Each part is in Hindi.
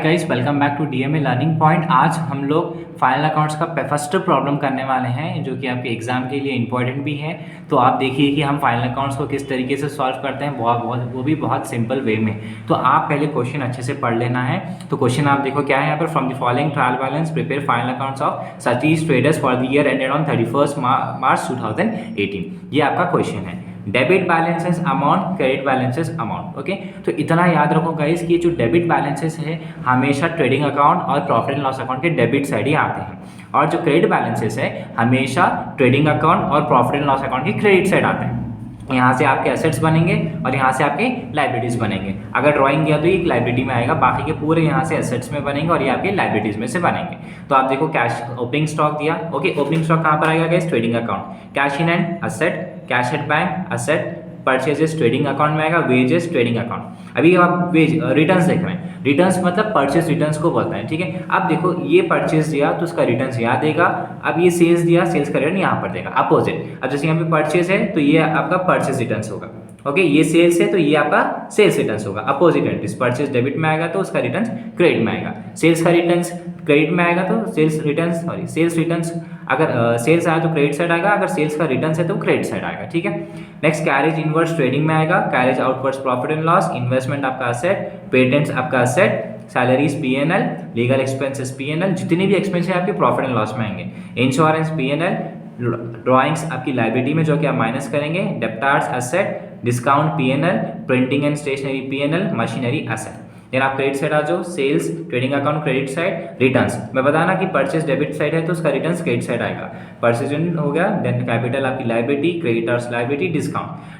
Guys welcome back to DMA learning point. आज हम लोग फाइनल अकाउंट्स का फर्स्ट प्रॉब्लम करने वाले हैं जो कि आपके एग्जाम के लिए इंपॉर्टेंट भी है। तो आप देखिए कि हम फाइनल अकाउंट्स को किस तरीके से सॉल्व करते हैं, वो भी बहुत सिंपल वे में। तो आप पहले क्वेश्चन अच्छे से पढ़ लेना है। तो क्वेश्चन आप देखो क्या है यहाँ पर, from the following trial balance prepare final accounts of Satish traders for the year ended on 31 March 2018। ये आपका क्वेश्चन है। Debit balances amount, credit balances amount. Okay, तो इतना याद रखो गाइस कि ये जो डेबिट बैलेंसेस है हमेशा ट्रेडिंग अकाउंट और प्रॉफिट एंड लॉस अकाउंट के डेबिट साइड ही आते हैं, और जो क्रेडिट बैलेंसेस है हमेशा ट्रेडिंग अकाउंट और प्रॉफिट एंड लॉस अकाउंट की क्रेडिट साइड आते हैं। यहाँ से आपके एसेट्स बनेंगे और यहाँ से आपके लाइबिलिटीज बनेंगे। अगर ड्राइंग किया तो ये लाइबिलिटी में आएगा, बाकी के पूरे यहाँ से एसेट्स में बनेंगे और ये आपके लाइबिलिटीज में से बनेंगे। तो आप देखो कैश ओपनिंग स्टॉक दिया। ओके, ओपनिंग स्टॉक कहाँ पर आएगा guys? Trading account. Cash in hand asset, cash at bank asset, purchases trading account में आएगा, वेजेस ट्रेडिंग अकाउंट। अभी आप वेज रिटर्न्स देख रहे हैं, रिटर्न्स मतलब परचेज रिटर्न्स को बोलते हैं। ठीक है, अब देखो ये परचेज दिया तो उसका रिटर्न्स यहाँ देगा। अब ये सेल्स दिया, सेल्स का रिटर्न यहाँ पर देगा अपोजिट। अब जैसे यहाँ पे परचेज है तो ये आपका परचेज रिटर्न्स होगा। ओके, ये सेल्स है तो ये आपका सेल्स रिटर्न्स होगा। अपोजिट एंट्रीज, परचेज डेबिट में आएगा तो उसका रिटर्न्स क्रेडिट में आएगा। सेल्स का रिटर्न्स क्रेडिट में आएगा तो सेल्स रिटर्न्स अगर सेल्स आया तो क्रेडिट साइड आएगा, अगर सेल्स का रिटर्न्स है तो क्रेडिट साइड आएगा। ठीक है, नेक्स्ट कैरेज इनवर्स ट्रेडिंग में आएगा, carriage outwards profit and loss, investment आपका असेट, पेटेंट्स आपका asset, salaries PNL, legal expenses PNL, जितने भी एक्सपेंस है आपके प्रॉफिट एंड लॉस में आएंगे। इंश्योरेंस पीएनएल, ड्राइंग्स आपकी लाइबिलिटी में जो कि आप माइनस करेंगे, debtors asset, discount PNL, printing and stationery PNL, machinery asset. Then आप क्रेडिट साइड आ जाओ, sales trading account credit side, returns. मैं बताना कि परचेज डेबिट साइड है तो उसका रिटर्न्स क्रेडिट साइड आएगा। परचेज हो गया, देन कैपिटल आपकी लाइबिलिटी, क्रेडिटर्स लाइबिलिटी,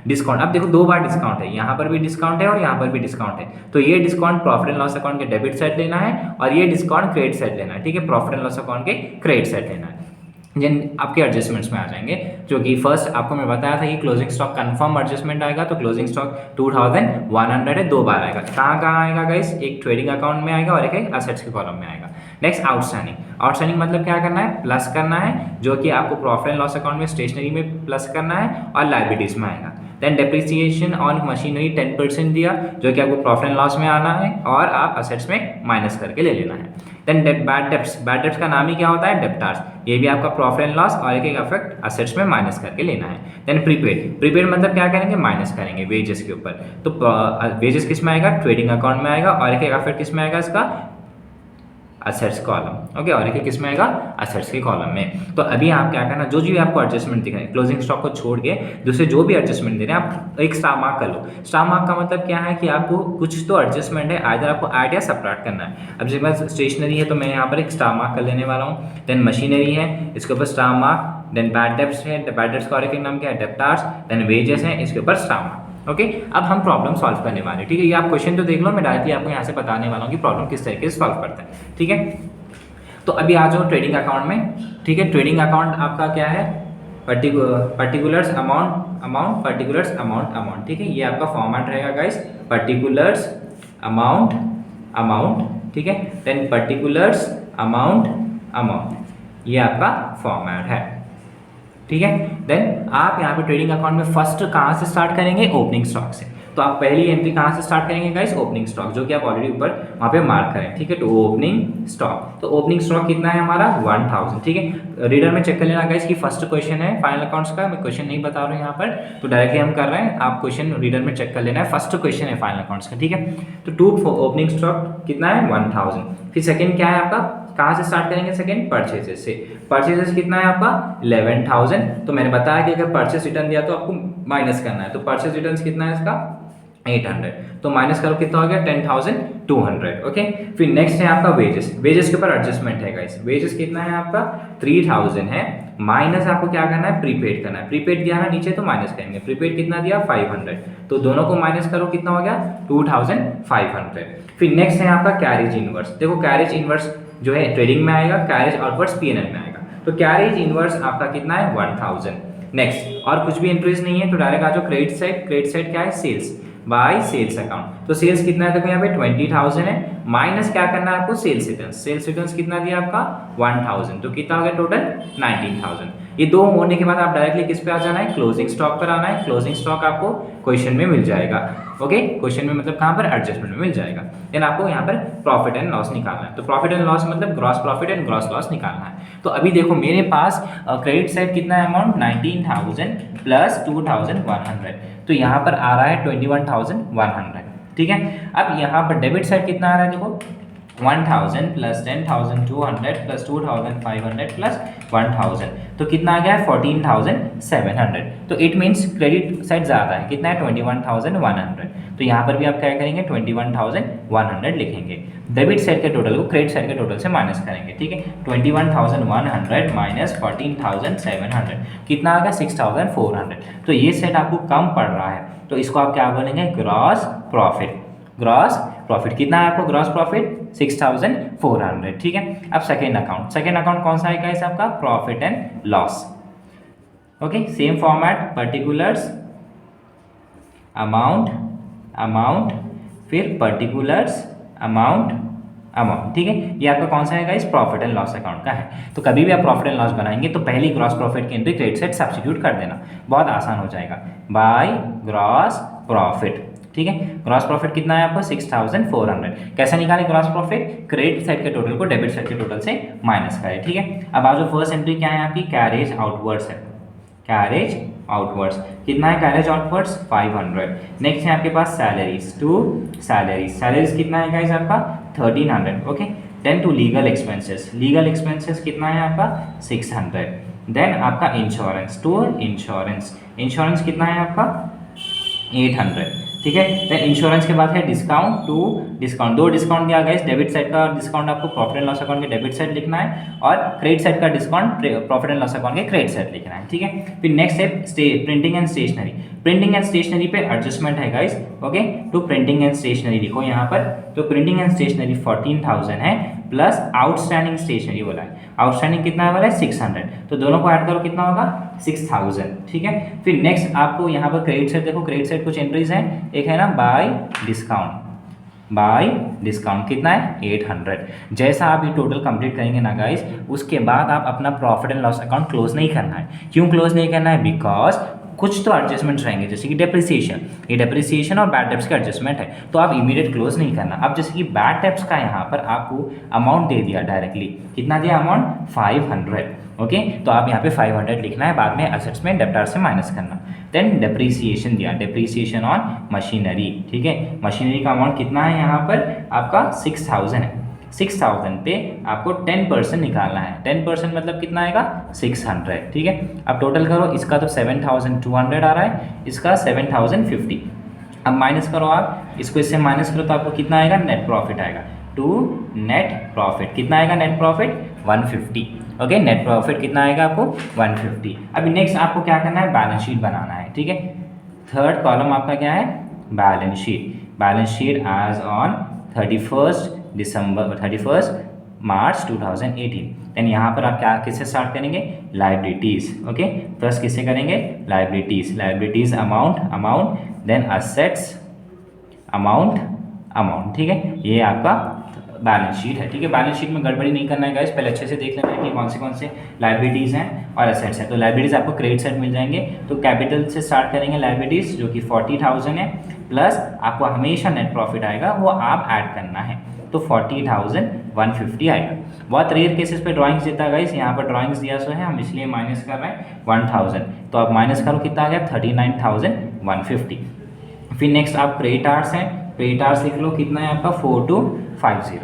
डिस्काउंट। अब देखो दो बार डिस्काउंट है, यहाँ पर भी डिस्काउंट है और यहाँ पर भी डिस्काउंट है। तो ये discount profit and loss account के डेबिट साइड लेना है और ये डिस्काउंट क्रेडिट साइड लेना है। ठीक है, प्रॉफिट एंड लॉस अकाउंट के क्रेडिट साइड लेना है। जिन आपके एडजस्टमेंट्स में आ जाएंगे, जो कि फर्स्ट आपको मैं बताया था कि क्लोजिंग स्टॉक कंफर्म एडजस्टमेंट आएगा, तो क्लोजिंग स्टॉक 2100 है, दो बार आएगा। कहाँ आएगा गाइस? एक ट्रेडिंग अकाउंट में आएगा और एक असेट्स के कॉलम में आएगा। नेक्स्ट आउटस्टैंडिंग मतलब क्या करना है? प्लस करना है, जो कि आपको प्रॉफिट एंड लॉस अकाउंट में स्टेशनरी में प्लस करना है और लाइबिलिटीज में आएगा। देन डेप्रिसिएशन ऑन मशीनरी 10% दिया, जो कि आपको प्रॉफिट एंड लॉस में आना है और आप असेट्स में माइनस करके ले लेना है। देन बैड डेब्ट्स का नाम ही क्या होता है? डेप्टार्स। ये भी आपका प्रॉफिट एंड लॉस और एक अफेक्ट असेट्स में माइनस करके लेना है। देन प्रीपेड मतलब क्या करेंगे? माइनस करेंगे वेजेस के ऊपर। तो वेजेस किस में आएगा? ट्रेडिंग अकाउंट में आएगा और एक अफेक्ट किस में आएगा इसका? Assets column. ओके, और एक किस में आएगा? असेट्स के कॉलम में। तो अभी आप क्या करना, जो भी आपको एडजस्टमेंट दिख रहे हैं क्लोजिंग स्टॉक को छोड़ के दूसरे जो भी एडजस्टमेंट दे रहे हैं आप एक स्टार मार्क कर लो। स्टार मार्क का मतलब क्या है कि आपको कुछ तो एडजस्टमेंट है, आइदर आपको ऐड या सबट्रैक्ट करना है। अब जैसे पास स्टेशनरी है तो मैं यहाँ पर एक स्टार मार्क कर लेने वाला हूँ। देन मशीनरी है, इसके ऊपर star mark. Then bad debts है, बैड डेब्ट्स का और एक नाम क्या है? डेप्टार्स। देन वेजेस है, इसके ऊपर स्टार मार्क। ओके, अब हम प्रॉब्लम सॉल्व करने वाले हैं। ठीक है, ये आप क्वेश्चन तो देख लो, मैं डायरेक्टली आपको यहाँ से बताने वाला हूँ कि प्रॉब्लम किस तरीके से सॉल्व करते हैं। ठीक है, तो अभी आ जाओ ट्रेडिंग अकाउंट में। ठीक है, ट्रेडिंग अकाउंट आपका क्या है? Particulars amount particulars amount. ठीक है, ये आपका फॉर्मेट रहेगा गाइस, पर्टिकुलर्स अमाउंट। ठीक है, देन पर्टिकुलर्स अमाउंट, ये आपका फॉर्मेट है। ठीक है, देन आप यहाँ पे ट्रेडिंग अकाउंट में फर्स्ट कहाँ से स्टार्ट करेंगे? ओपनिंग स्टॉक से। तो आप पहली एंट्री कहाँ से स्टार्ट करेंगे गाइस? ओपनिंग स्टॉक, जो कि आप ऑलरेडी ऊपर वहाँ पे मार्क करें। ठीक है, तो ओपनिंग स्टॉक, तो ओपनिंग स्टॉक कितना है हमारा? 1000। ठीक है, रीडर में चेक कर लेना गाइस कि फर्स्ट क्वेश्चन है फाइनल अकाउंट्स का। मैं क्वेश्चन नहीं बता रहा हूँ यहाँ पर, तो डायरेक्टली हम कर रहे हैं। आप क्वेश्चन रीडर में चेक कर लेना है, फर्स्ट क्वेश्चन है फाइनल अकाउंट्स का। ठीक है, तो ओपनिंग स्टॉक कितना है? 1000। फिर सेकेंड क्या है आपका? कहाँ से स्टार्ट करेंगे? सेकेंड परचेजेस से। परचेजेस कितना है आपका? 11000। तो मैंने बताया कि अगर परचेज रिटर्न दिया तो आपको माइनस करना है, तो परचेज रिटर्न कितना है इसका? 800। तो माइनस करो कितना हो गया? 10200। ओके, फिर नेक्स्ट है आपका वेजेस के ऊपर एडजस्टमेंट है गाइस। वेजेस कितना है आपका? 3000 है, माइनस आपको क्या करना है? प्रीपेड करना है। प्रीपेड दिया ना नीचे तो माइनस करेंगे। प्रीपेड कितना दिया? 500। तो दोनों को माइनस करो, कितना हो गया? 2500। फिर नेक्स्ट है आपका कैरेज इनवर्स। देखो कैरेज इनवर्स जो है ट्रेडिंग में आएगा, कैरेज आउटवर्ड्स पीएनएल में आएगा। तो कैरेज इनवर्स आपका कितना है? 1000। नेक्स्ट और कुछ भी एंट्रीज नहीं है, तो डायरेक्ट आ जाओ क्रेडिट साइड। क्रेडिट साइड क्या है? Sales by sales account. तो सेल्स कितना है? देखो यहाँ पे 20000 है, माइनस क्या करना है आपको? सेल्स रिटर्न्स कितना दिया आपका? 1000। तो कितना हो गया टोटल? 19000। ये दो होने के बाद आप डायरेक्टली किस पे आ जाना है? क्लोजिंग स्टॉक पर आना है। क्लोजिंग स्टॉक आपको क्वेश्चन में मिल जाएगा। ओके, क्वेश्चन में मतलब कहाँ पर एडजस्टमेंट में मिल जाएगा। देन आपको यहाँ पर प्रॉफिट एंड लॉस निकालना है। तो प्रॉफिट एंड लॉस मतलब gross profit and gross loss निकालना है। तो अभी देखो मेरे पास क्रेडिट साइड कितना है अमाउंट 19,000 प्लस 2,100, तो यहाँ पर आ रहा है 21,100, ठीक है। अब यहाँ पर डेबिट साइड कितना आ रहा है देखो 1,000 प्लस 10,200 प्लस 2,500 प्लस 1,000, तो कितना आ गया है 14,700। तो इट मीन्स क्रेडिट साइड ज़्यादा है, कितना है 21,100। तो यहाँ पर भी आप क्या करेंगे 21,100 लिखेंगे। डेबिट साइड के टोटल को क्रेडिट साइड के टोटल से माइनस करेंगे, ठीक है। 21,100 माइनस 14,700 कितना आ गया 6,400। तो ये साइड आपको कम पड़ रहा है, तो इसको आप क्या बोलेंगे ग्रॉस प्रॉफिट। ग्रॉस प्रॉफिट कितना है आपको ग्रॉस प्रॉफिट 6,400, ठीक है। अब सेकेंड अकाउंट कौन सा है गाइस आपका profit and loss. Okay, same format, particulars amount फिर पर्टिकुलर्स अमाउंट, ठीक है। ये आपका कौन सा है guys profit and loss account का है। तो कभी भी आप प्रॉफिट एंड लॉस बनाएंगे तो पहली ग्रॉस प्रॉफिट के एंट्री क्रेडिट साइड सब्स्टिट्यूट कर देना, बहुत आसान हो जाएगा, बाय ग्रॉस प्रॉफिट, ठीक है। ग्रॉस प्रॉफिट कितना है आपको 6,400। कैसे निकाले ग्रॉस प्रॉफिट, क्रेडिट साइड के टोटल को डेबिट साइड के टोटल से माइनस करें, ठीक है। अब आज जो फर्स्ट एंट्री क्या है आपकी कैरेज आउटवर्ड्स है, कैरेज आउटवर्ड्स कितना है कैरेज आउटवर्ड्स 500। नेक्स्ट है आपके पास सैलरीज, टू सैलरीज कितना है गाइस आपका 1,300, okay. Then to legal expenses कितना है आपका 600। देन आपका इंश्योरेंस, टू इंश्योरेंस कितना है आपका 800, ठीक है। देन इंश्योरेंस के बाद है डिस्काउंट, दो डिस्काउंट दिया गया, डेबिट साइड का डिस्काउंट आपको प्रॉफिट एंड लॉस अकाउंट के डेबिट साइड लिखना है और क्रेडिट साइड का discount profit and loss account के क्रेडिट साइड लिखना है, ठीक है। फिर नेक्स्ट है प्रिंटिंग एंड स्टेशनरी पे एडजस्टमेंट है गाइस, ओके। तो प्रिंटिंग एंड स्टेशनरी लिखो यहाँ पर, तो प्रिंटिंग एंड स्टेशनरी 14,000 है प्लस आउटस्टैंडिंग स्टेशनरी बोला है, आउटस्टैंडिंग कितना है बोला है 600, तो दोनों को ऐड करो कितना होगा 6,000, ठीक है। फिर नेक्स्ट आपको यहाँ पर क्रेडिट साइड देखो, क्रेडिट साइड कुछ एंट्रीज हैं, एक है ना बाय डिस्काउंट कितना है 800। जैसा आप ये टोटल कंप्लीट करेंगे ना गाइस, उसके बाद आप अपना profit and loss account close नहीं करना है। क्यों क्लोज नहीं करना है, बिकॉज कुछ तो एडजस्टमेंट्स रहेंगे, जैसे कि ये डेप्रिसिएशन और बैड डेब्ट्स का एडजस्टमेंट है, तो आप इमीडिएट क्लोज नहीं करना। अब जैसे कि बैड डेब्ट्स का यहाँ पर आपको अमाउंट दे दिया डायरेक्टली, कितना दिया अमाउंट 500, ओके। तो आप यहाँ पे 500 लिखना है, बाद में एसेट्स में डेब्टर से माइनस करना। देन डेप्रिसिएशन दिया, डेप्रिसिएशन ऑन मशीनरी, ठीक है। मशीनरी का अमाउंट कितना है यहाँ पर आपका 6,000 है, 6,000 पे आपको 10% निकालना है, 10% मतलब कितना आएगा 600, ठीक है। अब टोटल करो, इसका तो 7,200 आ रहा है, इसका 7,050। अब माइनस करो आप, इसको इससे माइनस करो तो आपको कितना आएगा नेट प्रॉफिट आएगा, टू नेट प्रॉफिट कितना आएगा net profit 150, okay. Net profit कितना आएगा आपको 150। अभी नेक्स्ट आपको क्या करना है बैलेंस शीट बनाना है, ठीक है। थर्ड कॉलम आपका क्या है balance sheet as on 31 March 2018। देन यहाँ पर आप क्या किससे स्टार्ट करेंगे लाइबिलिटीज़, ओके। फर्स्ट किससे करेंगे liabilities amount then assets amount, ठीक है। ये आपका बैलेंस शीट है, ठीक है। बैलेंस शीट में गड़बड़ी नहीं करना है गाइस, पहले अच्छे से देख लेना है कि कौन से लाइबिलिटीज़ हैं और एसेट्स हैं। तो लाइबिलिटीज़ आपको क्रेडिट साइड मिल जाएंगे, तो कैपिटल से स्टार्ट करेंगे लाइबिलिटीज़ जो कि 40,000 है, प्लस आपको हमेशा नेट प्रॉफिट आएगा वो आप ऐड करना है, तो 40,150 आएगा। बहुत रेयर केसेस पे ड्राइंग्स देता है गाइस, यहाँ पर ड्राइंग्स दिया सो है, हम इसलिए माइनस कर रहे हैं 1,000, तो आप माइनस करो कितना आ गया 39,150। फिर नेक्स्ट आप क्रेडिटार्स हैं, क्रेडिटार्स लिख लो कितना है आपका 4250।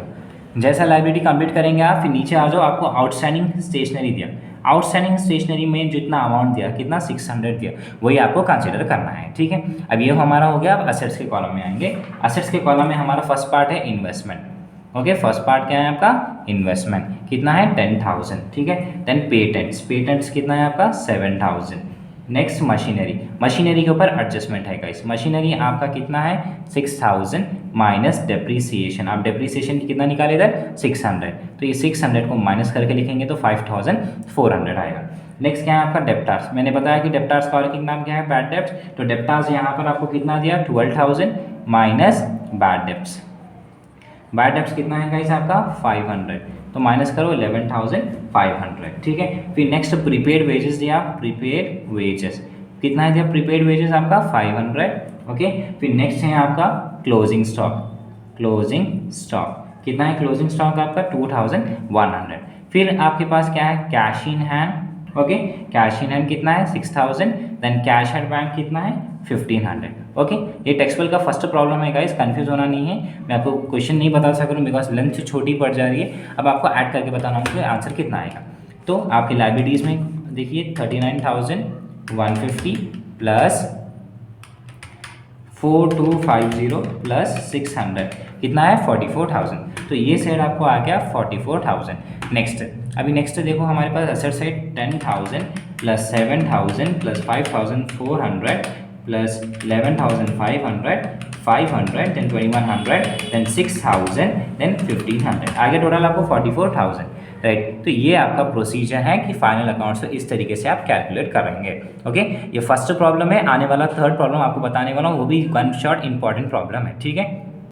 जैसा लाइबिलिटी कंप्लीट करेंगे आप, फिर नीचे आ जाओ, आपको आउटस्टैंडिंग स्टेशनरी दिया, आउटस्टैंडिंग स्टेशनरी में जितना अमाउंट दिया कितना 600 दिया, वही आपको कंसिडर करना है, ठीक है। अब ये हमारा हो गया। अब असेट्स के कॉलम में आएंगे, असेट्स के कॉलम में हमारा फर्स्ट पार्ट है इन्वेस्टमेंट, ओके। फर्स्ट पार्ट क्या है आपका इन्वेस्टमेंट, कितना है 10,000, ठीक है। देन पेटेंट्स कितना है आपका 7,000। नेक्स्ट मशीनरी के ऊपर एडजस्टमेंट है गाइस, मशीनरी आपका कितना है 6,000 माइनस डेप्रीसिएशन, आप डेप्रीसिएशन कितना निकाले इधर 600, तो ये 600 को माइनस करके लिखेंगे तो 5,400 आएगा। नेक्स्ट क्या है आपका डेप्टार्स, मैंने बताया कि डेप्टार्स का वर्किंग नाम क्या है बैड डेब्ट्स, तो डेप्टार्स यहाँ पर आपको कितना दिया 12,000 माइनस बैड डेब्ट्स कितना है गाइस आपका 500, तो माइनस करो 11,500, ठीक है। फिर नेक्स्ट प्रीपेड वेजेस दिया, प्रीपेड वेजेस कितना है दिया प्रीपेड वेजेस आपका 500, ओके। फिर नेक्स्ट है आपका क्लोजिंग स्टॉक। क्लोजिंग स्टॉक कितना है? क्लोजिंग स्टॉक आपका 2100। फिर आपके पास क्या है? Cash in hand. Okay, cash in hand कितना है? 6000। देन कैश एट बैंक कितना है? 1500। ओके, ये टेक्सटुअल का फर्स्ट प्रॉब्लम है गाइस, कंफ्यूज होना नहीं है। मैं आपको क्वेश्चन नहीं बता सक रहा हूँ बिकॉज लेंथ छोटी पड़ जा रही है। अब आपको ऐड करके बताना होगा आंसर कितना आएगा। तो आपकी लाइबिलिटीज़ में देखिए 39,150 प्लस 4250 प्लस 600 कितना है? 44,000। तो ये साइड आपको आ गया 44,000। नेक्स्ट, अभी नेक्स्ट देखो हमारे पास asset side 10,000 plus 7,000 plus 5,400 plus 11,500 500 then 2,100 then 6,000 then 1,500 आगे टोटल आपको 44,000, राइट। तो ये आपका प्रोसीजर है कि फाइनल अकाउंट्स को इस तरीके से आप कैलकुलेट करेंगे। ओके, ये फर्स्ट प्रॉब्लम है। आने वाला थर्ड प्रॉब्लम आपको बताने वाला हूँ, वो भी वन शॉट इंपॉर्टेंट प्रॉब्लम है, ठीक है।